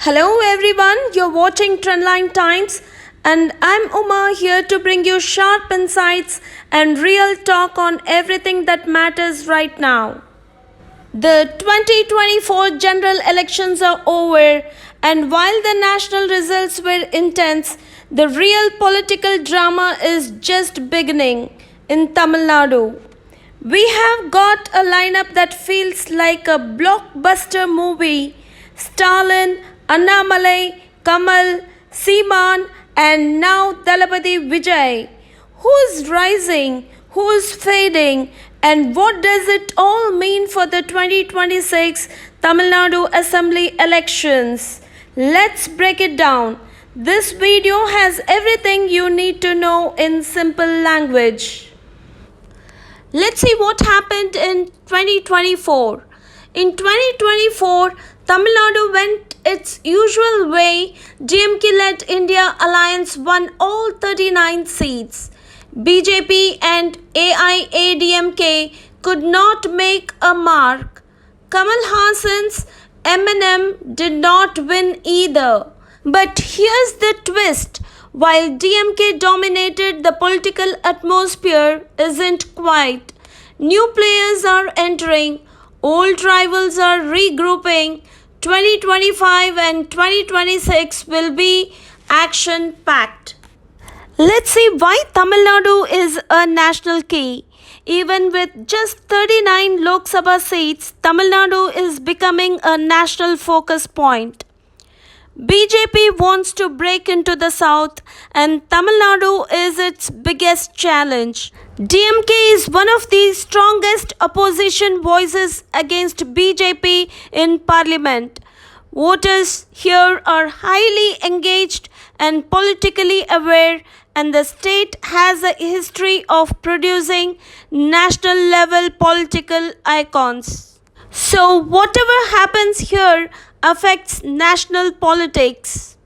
Hello everyone, you're watching Trendline Times and I'm Uma here to bring you sharp insights and real talk on everything that matters right now. The 2024 general elections are over, and while the national results were intense, the real political drama is just beginning in Tamil Nadu. We have got a lineup that feels like a blockbuster movie. Stalin, Annamalai, Kamal, Seeman, and now Dalapati Vijay. Who's rising? Who's fading? And what does it all mean for the 2026 Tamil Nadu Assembly elections? Let's break it down. This video has everything you need to know in simple language. Let's see what happened in 2024. In 2024, Tamil Nadu went its usual way. DMK-led India Alliance won all 39 seats. BJP and AIADMK could not make a mark. Kamal Hassan's MNM did not win either. But here's the twist. While DMK dominated, the political atmosphere isn't quite. New players are entering, old rivals are regrouping. 2025 and 2026 will be action-packed. Let's see why Tamil Nadu is a national key. Even with just 39 Lok Sabha seats, Tamil Nadu is becoming a national focus point. BJP wants to break into the south, and Tamil Nadu is its biggest challenge. DMK is one of the strongest opposition voices against BJP in parliament. Voters here are highly engaged and politically aware, and the state has a history of producing national level political icons. So, whatever happens here affects national politics.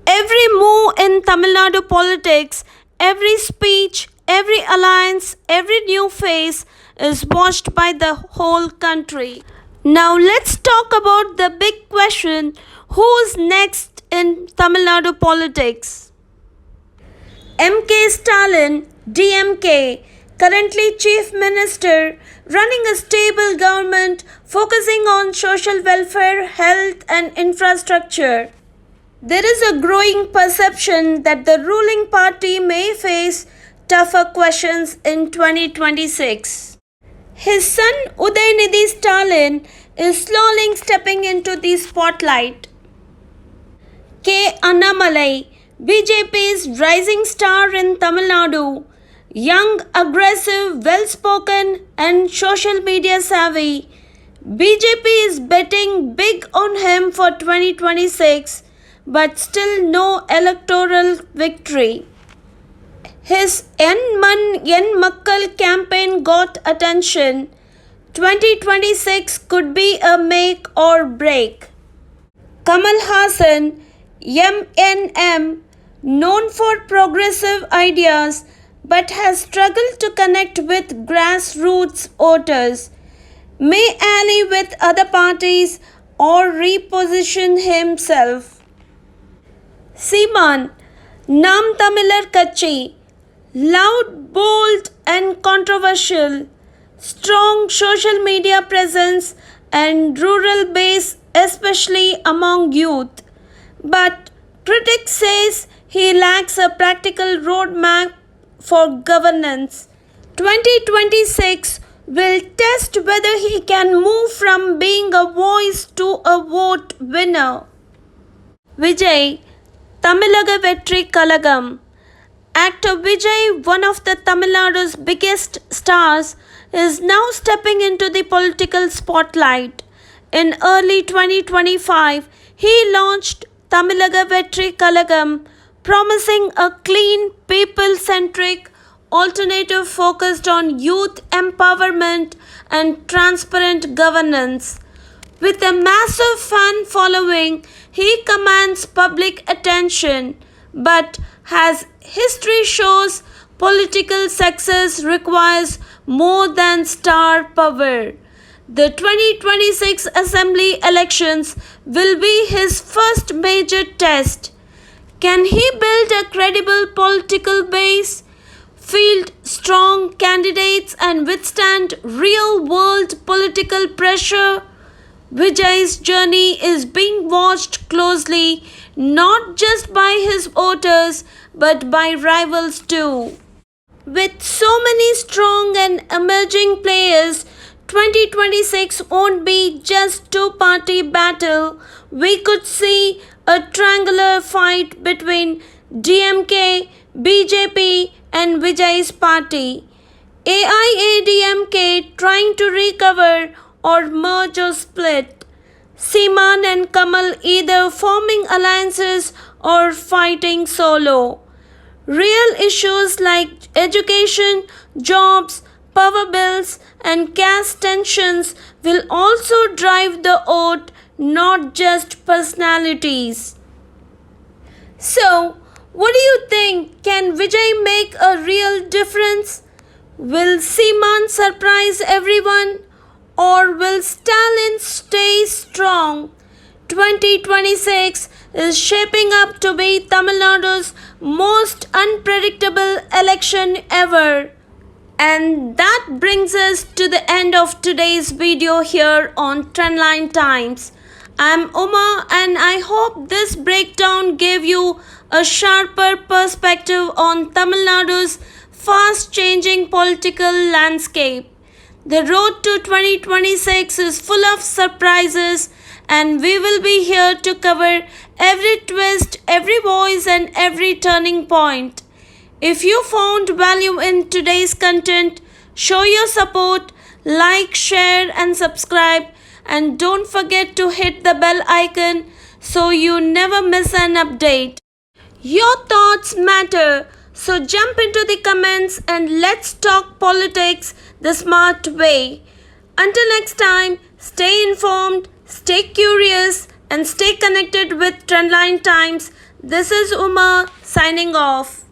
Every move in Tamil Nadu politics, every speech, every alliance, every new face is watched by the whole country. Now let's talk about the big question: who's next in Tamil Nadu politics? MK Stalin, DMK, currently Chief Minister, running a stable government focusing on social welfare, health, and infrastructure. There is a growing perception that the ruling party may face tougher questions in 2026. His son Udayanidhi Stalin is slowly stepping into the spotlight. K. Annamalai, BJP's rising star in Tamil Nadu, young, aggressive, well-spoken, and social media savvy. BJP is betting big on him for 2026, but still no electoral victory. His Yen Man Yen Makkal campaign got attention. 2026 could be a make or break. Kamal Hassan, MNM, known for progressive ideas, but has struggled to connect with grassroots voters, may ally with other parties or reposition himself. Seeman, Nam Tamilar Kachi, loud, bold, and controversial, strong social media presence and rural base, especially among youth. But critics says he lacks a practical roadmap for governance. 2026 will test whether he can move from being a voice to a vote winner. Vijay, Tamilaga Vetri Kalagam. Actor Vijay, one of the Tamil Nadu's biggest stars, is now stepping into the political spotlight. In early 2025, he launched Tamilaga Vetri Kalagam, promising a clean, people-centric alternative focused on youth empowerment and transparent governance. With a massive fan following, he commands public attention, but as history shows, political success requires more than star power. The 2026 Assembly elections will be his first major test. Can he build a credible political base, field strong candidates, and withstand real world political pressure? Vijay's journey is being watched closely not just by his voters but by rivals too. With so many strong and emerging players, 2026 won't be just two-party battle. We could see a triangular fight between DMK, BJP and Vijay's party. AIADMK trying to recover or merge or split. Seeman and Kamal either forming alliances or fighting solo. Real issues like education, jobs, power bills, and caste tensions will also drive the vote, not just personalities. So, what do you think? Can Vijay make a real difference? Will Seeman surprise everyone? Or will Stalin stay strong? 2026 is shaping up to be Tamil Nadu's most unpredictable election ever. And that brings us to the end of today's video here on Trendline Times. I'm Uma and I hope this breakdown gave you a sharper perspective on Tamil Nadu's fast changing political landscape. The road to 2026 is full of surprises and we will be here to cover every twist, every voice and every turning point. If you found value in today's content, show your support, like, share and subscribe, and don't forget to hit the bell icon so you never miss an update. Your thoughts matter, so jump into the comments and let's talk politics the smart way. Until next time, stay informed, stay curious, and stay connected with Trendline Times. This is Uma signing off.